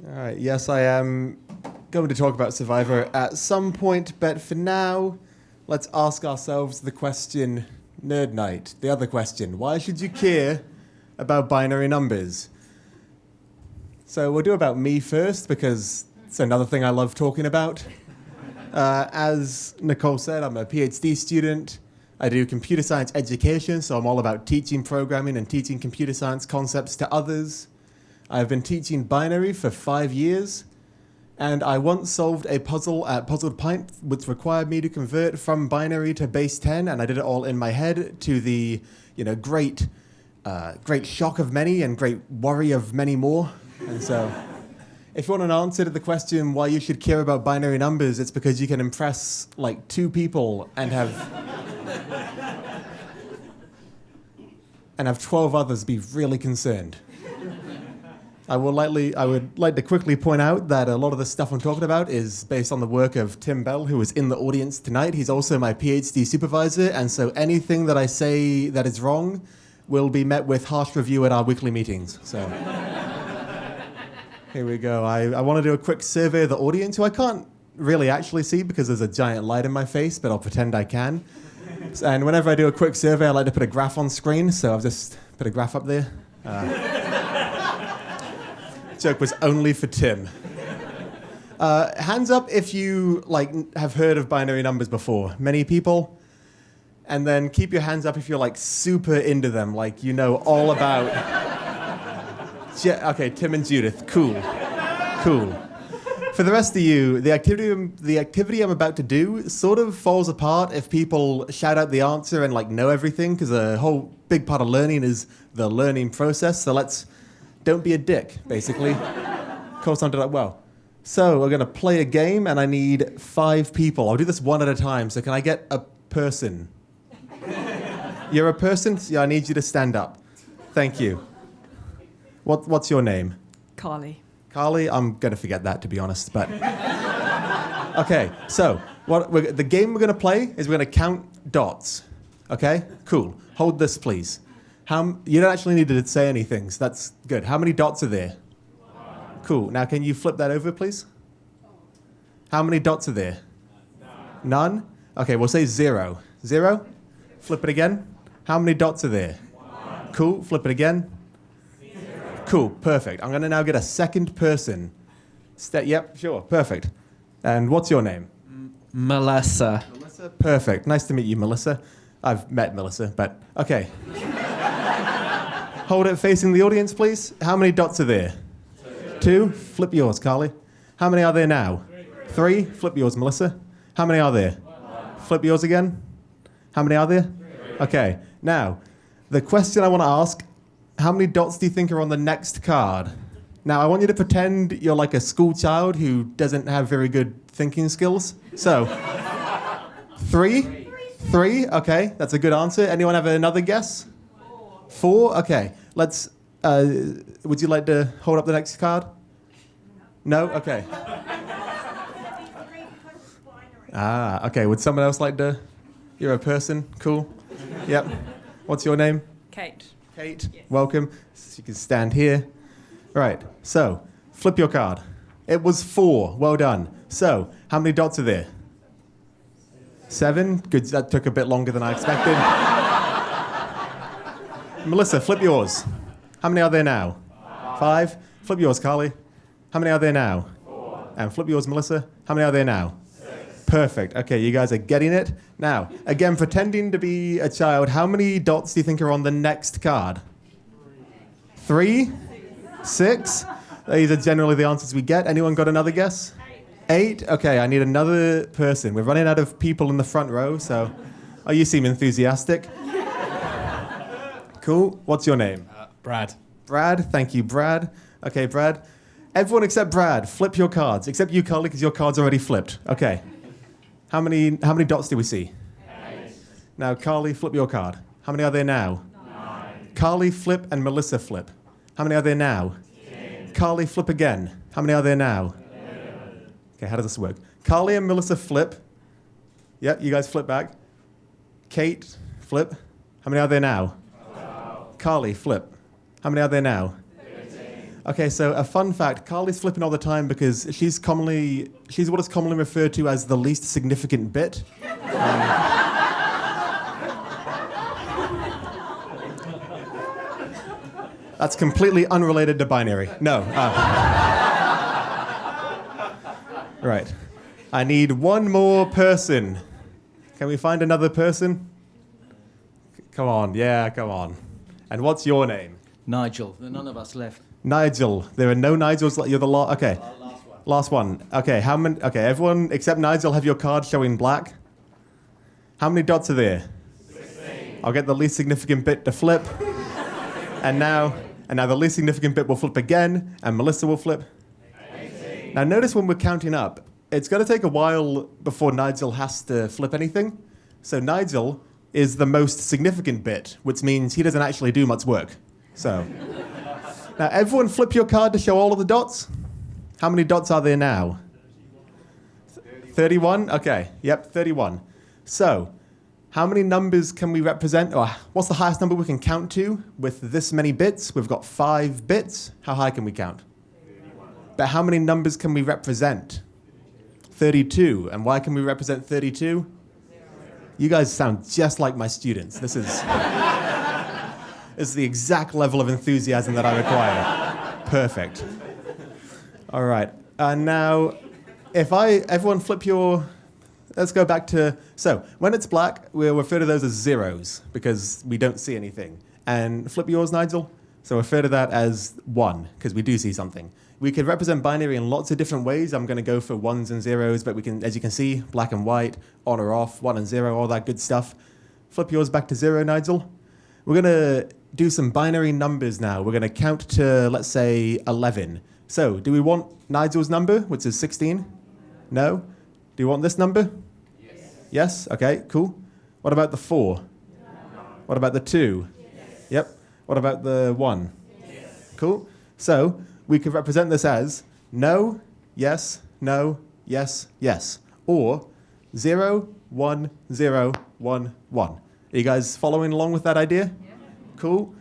All right, yes, I am going to talk about Survivor at some point, but for now, let's ask ourselves the question, Nerd Night, the other question, why should you care about binary numbers? So we'll do about me first, because it's another thing I love talking about. As Nicole said, I'm a PhD student. I do computer science education, so I'm all about teaching programming and teaching computer science concepts to others. I've been teaching binary for 5 years, and I once solved a puzzle at Puzzled Pint, which required me to convert from binary to base 10, and I did it all in my head to the, great shock of many and great worry of many more. And so, if you want an answer to the question why you should care about binary numbers, it's because you can impress like 2 people and have 12 others be really concerned. I would like to quickly point out that a lot of the stuff I'm talking about is based on the work of Tim Bell, who is in the audience tonight. He's also my PhD supervisor, and so anything that I say that is wrong will be met with harsh review at our weekly meetings. So here we go. I want to do a quick survey of the audience, who I can't really actually see because there's a giant light in my face, but I'll pretend I can. And whenever I do a quick survey, I like to put a graph on screen, so I've just put a graph up there. Joke was only for Tim. Hands up if you have heard of binary numbers before. Many people? And then keep your hands up if you're super into them, all about... Okay, Tim and Judith, cool. For the rest of you, the activity I'm about to do sort of falls apart if people shout out the answer and know everything, because a whole big part of learning is the learning process. So don't be a dick, basically. Course onto that well. So we're going to play a game, and I need 5 people. I'll do this one at a time, so can I get a person? You're a person? Yeah, I need you to stand up. Thank you. What's your name? Carly. Carly? I'm going to forget that, to be honest, but... Okay, so the game we're going to play is we're going to count dots. Okay? Cool. Hold this, please. You don't actually need to say anything, so that's good. How many dots are there? 1. Cool. Now, can you flip that over, please? How many dots are there? None? Okay, we'll say 0. 0? Flip it again. How many dots are there? 1. Cool. Flip it again. 0. Cool. Perfect. I'm going to now get a second person. Yep, sure. Perfect. And what's your name? Melissa. Melissa? Perfect. Nice to meet you, Melissa. I've met Melissa, but okay. Hold it facing the audience, please. How many dots are there? 2. Flip yours, Carly. How many are there now? 3. Flip yours, Melissa. How many are there? 1. Flip yours again. How many are there? 3. Okay. Now, the question I want to ask, how many dots do you think are on the next card? Now, I want you to pretend you're like a school child who doesn't have very good thinking skills. So, 3? 3? Okay, that's a good answer. Anyone have another guess? 4? Okay. Let's, would you like to hold up the next card? No? Okay. Okay. Would someone else like to? You're a person? Cool. Yep. What's your name? Kate. Kate. Yes. Welcome. So you can stand here. Right. So, flip your card. It was 4. Well done. So, how many dots are there? 7? Good. That took a bit longer than I expected. Melissa, flip yours. How many are there now? 5. Flip yours, Carly. How many are there now? 4. And flip yours, Melissa. How many are there now? 6. Perfect. Okay, you guys are getting it. Now, again, pretending to be a child, how many dots do you think are on the next card? 3? 6? These are generally the answers we get. Anyone got another guess? 8? Okay, I need another person. We're running out of people in the front row, so... Oh, you seem enthusiastic. Cool. What's your name? Brad. Brad. Thank you, Brad. Okay, Brad. Everyone except Brad, flip your cards. Except you, Carly, because your card's already flipped. Okay. How many dots do we see? 8. Now, Carly, flip your card. How many are there now? 9. Carly, flip, and Melissa, flip. How many are there now? 10. Carly, flip again. How many are there now? 11. Okay, how does this work? Carly and Melissa flip. Yep, you guys flip back. Kate, flip. How many are there now? 12. Carly, flip. How many are there now? 13. Okay, so a fun fact, Carly's flipping all the time because she's what is commonly referred to as the least significant bit. That's completely unrelated to binary. No. Right. I need one more person. Can we find another person? Come on, yeah, come on. And what's your name? Nigel. There are none of us left. Nigel. There are no Nigels. You're the last. Okay. Last one. Okay. How many? Okay. Everyone except Nigel have your card showing black. How many dots are there? 16. I'll get the least significant bit to flip. And now the least significant bit will flip again, and Melissa will flip. 18. Now notice when we're counting up, it's going to take a while before Nigel has to flip anything. So Nigel is the most significant bit, which means he doesn't actually do much work. So now everyone flip your card to show all of the dots. How many dots are there now? 31? Okay, yep, 31. So how many numbers can we represent? Or what's the highest number we can count to with this many bits? We've got 5 bits. How high can we count? 31. But how many numbers can we represent? 32. And why can we represent 32? You guys sound just like my students. This is the exact level of enthusiasm that I require. Perfect. All right. And now, everyone flip your... Let's go back to... So, when it's black, we'll refer to those as zeros because we don't see anything. And flip yours, Nigel. So refer to that as 1 because we do see something. We could represent binary in lots of different ways. I'm going to go for 1s and 0s, but we can, as you can see, black and white, on or off, 1 and 0, all that good stuff. Flip yours back to 0, Nigel. We're going to do some binary numbers now. We're going to count to, let's say, 11. So, do we want Nigel's number, which is 16? No? Do you want this number? Yes. Yes? Okay, cool. What about the 4? No. What about the 2? Yes. Yep. What about the 1? Yes. Cool. So, we could represent this as no, yes, no, yes, yes. Or 0, 1, 0, 1, 1. Are you guys following along with that idea? Yeah. Cool.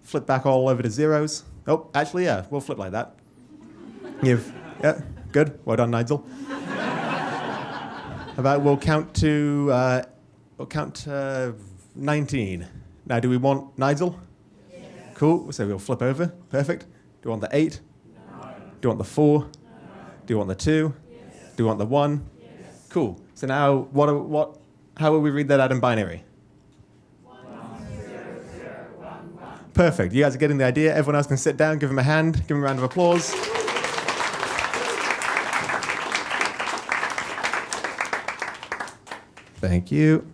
Flip back all over to zeros. Oh, actually, yeah, we'll flip like that. Yeah, good. Well done, Nigel. How about we'll count to 19. Now, do we want Nigel? Yes. Cool. So we'll flip over. Perfect. Do you want the 8? No. Do you want the 4? No. Do you want the 2? Yes. Do you want the 1? Yes. Cool. So now, how will we read that out in binary? 1, 0, 0, 1, 1. Perfect. You guys are getting the idea. Everyone else can sit down. Give them a hand. Give them a round of applause. Thank you.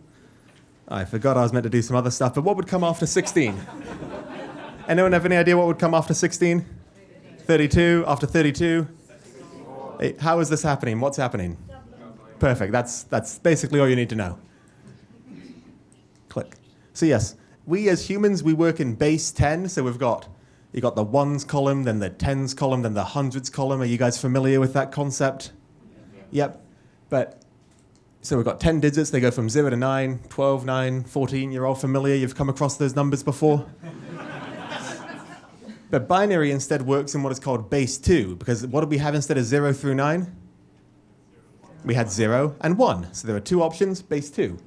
I forgot I was meant to do some other stuff, but what would come after 16? Anyone have any idea what would come after 16? 32. After 32? Hey, how is this happening? What's happening? Perfect. That's basically all you need to know. Click. So yes, we as humans, we work in base 10. So you got the ones column, then the tens column, then the hundreds column. Are you guys familiar with that concept? Yep. So we've got 10 digits. They go from 0 to 9, 12, 9, 14. You're all familiar. You've come across those numbers before. But binary instead works in what is called base 2, because what did we have instead of 0 through 9? We had 0 and 1. So there are 2 options, base 2.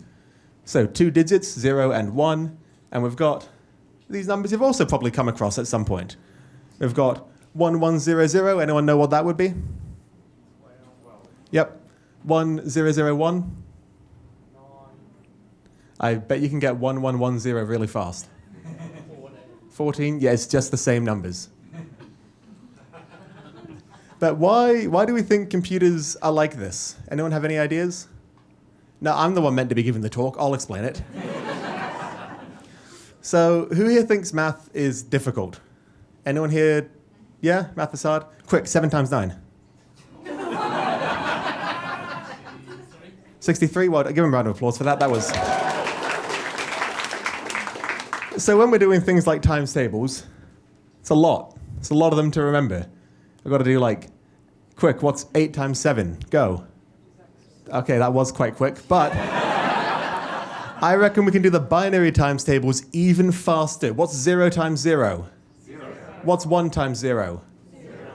So 2 digits, 0 and 1. And we've got these numbers you've also probably come across at some point. We've got 1100. Anyone know what that would be? Yep. 1001. I bet you can get 1110 really fast. 14. Yeah, it's just the same numbers. But why do we think computers are like this? Anyone have any ideas? No, I'm the one meant to be giving the talk. I'll explain it. So, who here thinks math is difficult? Anyone here? Yeah, math is hard? Quick, 7 times 9. 63. Well, give him a round of applause for that. That was... So when we're doing things like times tables, it's a lot. It's a lot of them to remember. I've got to do quick, what's 8 times 7? Go. Okay, that was quite quick, but I reckon we can do the binary times tables even faster. What's 0 times 0? 0. What's 1 times 0?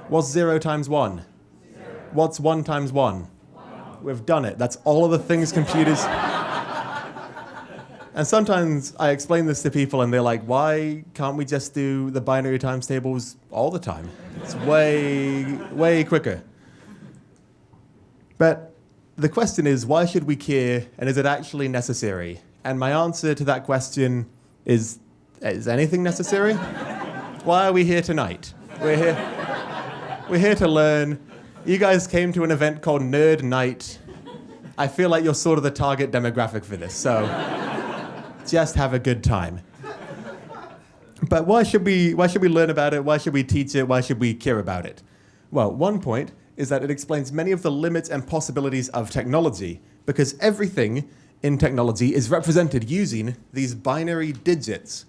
What's 0 times 1? 0. What's 1 times 1? 1. We've done it. That's all of the things computers... And sometimes I explain this to people and they're like, why can't we just do the binary times tables all the time? It's way, way quicker. But the question is, why should we care, and is it actually necessary? And my answer to that question is anything necessary? Why are we here tonight? We're here to learn. You guys came to an event called Nerd Night. I feel like you're sort of the target demographic for this, so just have a good time. But why should we learn about it? Why should we teach it? Why should we care about it? Well, one point is that it explains many of the limits and possibilities of technology, because everything in technology is represented using these binary digits.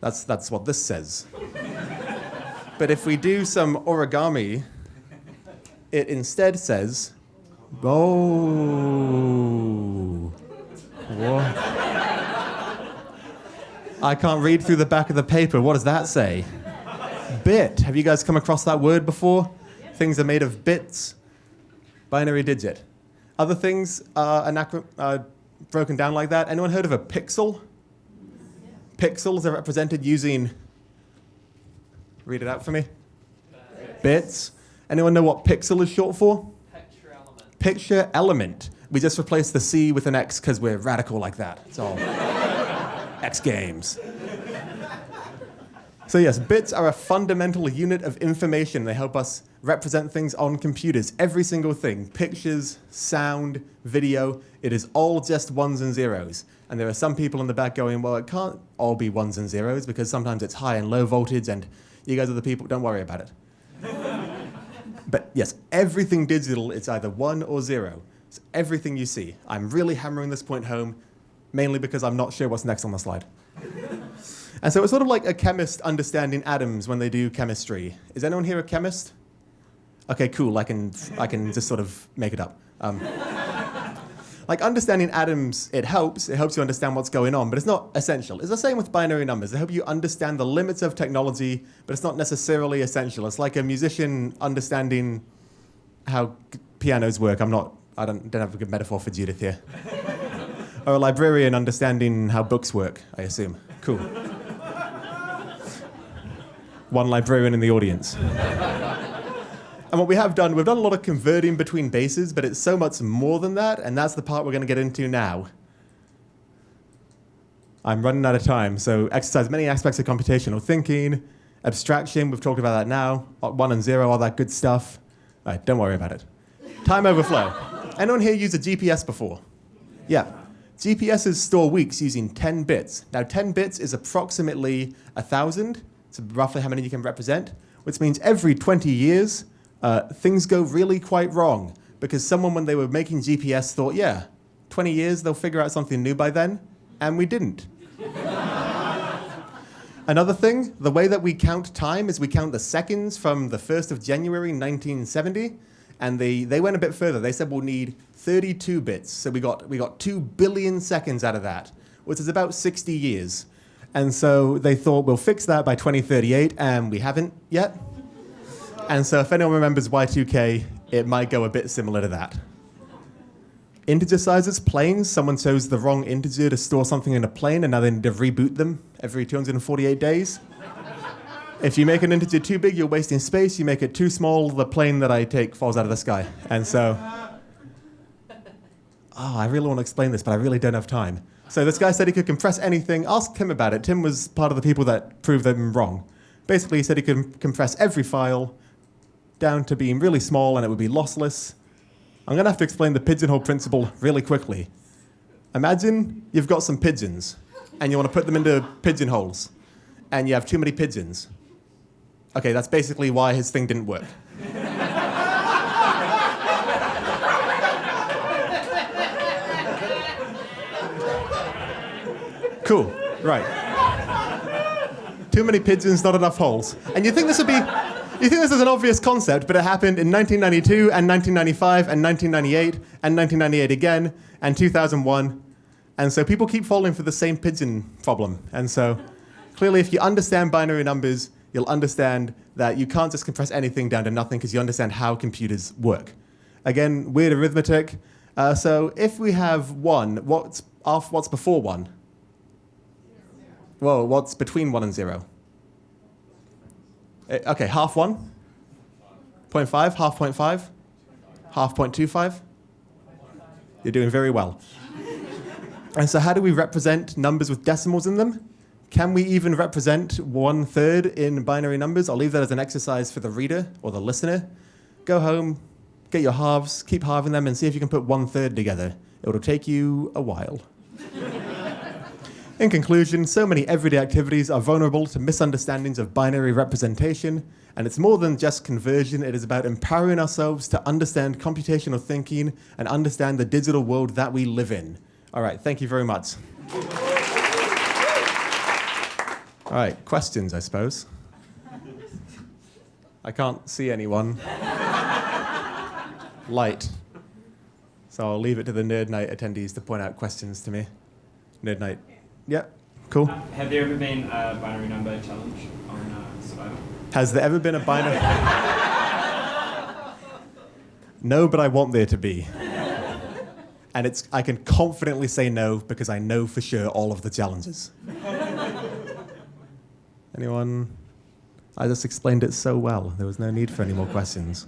That's what this says. But if we do some origami, it instead says, oh, what? I can't read through the back of the paper. What does that say? Bit. Have you guys come across that word before? Yeah. Things are made of bits. Binary digit. Other things are broken down like that. Anyone heard of a pixel? Yeah. Pixels are represented using... Read it out for me. Bits. Anyone know what pixel is short for? Picture element. Picture element. We just replaced the C with an X because we're radical like that. It's all... X Games. So yes, bits are a fundamental unit of information. They help us represent things on computers. Every single thing, pictures, sound, video, it is all just ones and zeros. And there are some people in the back going, well, it can't all be ones and zeros because sometimes it's high and low voltage and you guys are the people, don't worry about it. But yes, everything digital, it's either 1 or 0. So everything you see. I'm really hammering this point home, mainly because I'm not sure what's next on the slide. And so it's sort of like a chemist understanding atoms when they do chemistry. Is anyone here a chemist? Okay, cool. I can just sort of make it up. Like understanding atoms, it helps you understand what's going on, but it's not essential. It's the same with binary numbers. They help you understand the limits of technology, but it's not necessarily essential. It's like a musician understanding how pianos work. I don't have a good metaphor for Judith here. Or a librarian understanding how books work, I assume. Cool. One librarian in the audience. And what we have done, we've done a lot of converting between bases, but it's so much more than that, and that's the part we're going to get into now. I'm running out of time, so exercise many aspects of computational thinking, abstraction, we've talked about that now, 1 and 0, all that good stuff. All right, don't worry about it. Time overflow. Anyone here used a GPS before? Yeah. GPSs store weeks using 10 bits. Now, 10 bits is approximately 1,000. It's roughly how many you can represent, which means every 20 years, things go really quite wrong because someone, when they were making GPS, thought, yeah, 20 years, they'll figure out something new by then, and we didn't. Another thing, the way that we count time is we count the seconds from the 1st of January 1970, and they went a bit further. They said we'll need 32 bits, so we got 2 billion seconds out of that, which is about 60 years. And so they thought we'll fix that by 2038, and we haven't yet. And so if anyone remembers Y2K, it might go a bit similar to that. Integer sizes, planes, someone chose the wrong integer to store something in a plane, and now they need to reboot them every 248 days. If you make an integer too big, you're wasting space. You make it too small, the plane that I take falls out of the sky. And so, I really want to explain this, but I really don't have time. So this guy said he could compress anything. Ask Tim about it. Tim was part of the people that proved them wrong. Basically, he said he could compress every file down to being really small and it would be lossless. I'm going to have to explain the pigeonhole principle really quickly. Imagine you've got some pigeons and you want to put them into pigeonholes and you have too many pigeons. Okay, that's basically why his thing didn't work. Cool, right. Too many pigeons, not enough holes. And you think this is an obvious concept, but it happened in 1992 and 1995 and 1998 and 1998 again and 2001. And so people keep falling for the same pigeon problem. And so clearly if you understand binary numbers, you'll understand that you can't just compress anything down to nothing because you understand how computers work. Again, weird arithmetic. So if we have 1, what's before 1? Well, what's between 1 and 0? Okay, half 1? 0.5, half 0.5? Half 0.25? You're doing very well. And so how do we represent numbers with decimals in them? Can we even represent 1/3 in binary numbers? I'll leave that as an exercise for the reader or the listener. Go home, get your halves, keep halving them, and see if you can put 1/3 together. It'll take you a while. In conclusion, so many everyday activities are vulnerable to misunderstandings of binary representation, and it's more than just conversion. It is about empowering ourselves to understand computational thinking and understand the digital world that we live in. All right, thank you very much. All right, questions, I suppose. I can't see anyone. Light. So I'll leave it to the Nerd Night attendees to point out questions to me. Nerd Night. Yeah, cool. Have there ever been a binary number challenge on Survivor? Has there ever been a binary? No, but I want there to be. And I can confidently say no because I know for sure all of the challenges. Anyone? I just explained it so well. There was no need for any more questions.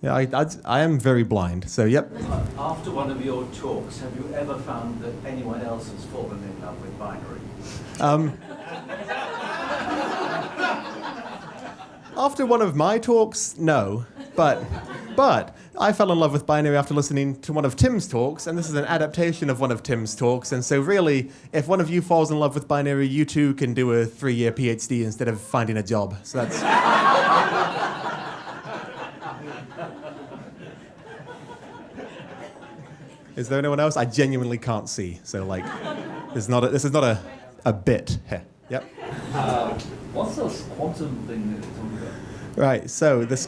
Yeah, I am very blind, so yep. After one of your talks, have you ever found that anyone else has fallen in love with binary? After one of my talks, no. But I fell in love with binary after listening to one of Tim's talks, and this is an adaptation of one of Tim's talks. And so really, if one of you falls in love with binary, you too can do a 3-year PhD instead of finding a job. So that's... Is there anyone else? I genuinely can't see. So like, this is not a bit here. Yep. What's this quantum thing that you're talking about? Right, so this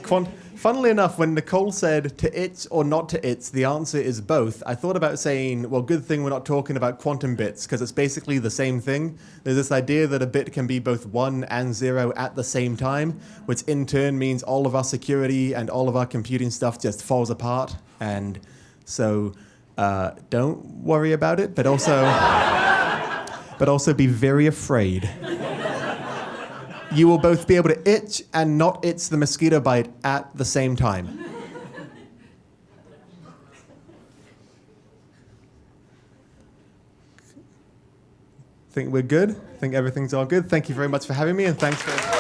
funnily enough, when Nicole said to it or not to it, the answer is both. I thought about saying, well, good thing we're not talking about quantum bits, because it's basically the same thing. There's this idea that a bit can be both 1 and 0 at the same time, which in turn means all of our security and all of our computing stuff just falls apart. And so don't worry about it, but also be very afraid. You will both be able to itch and not itch the mosquito bite at the same time. Think we're good? Think everything's all good? Thank you very much for having me, and thanks for...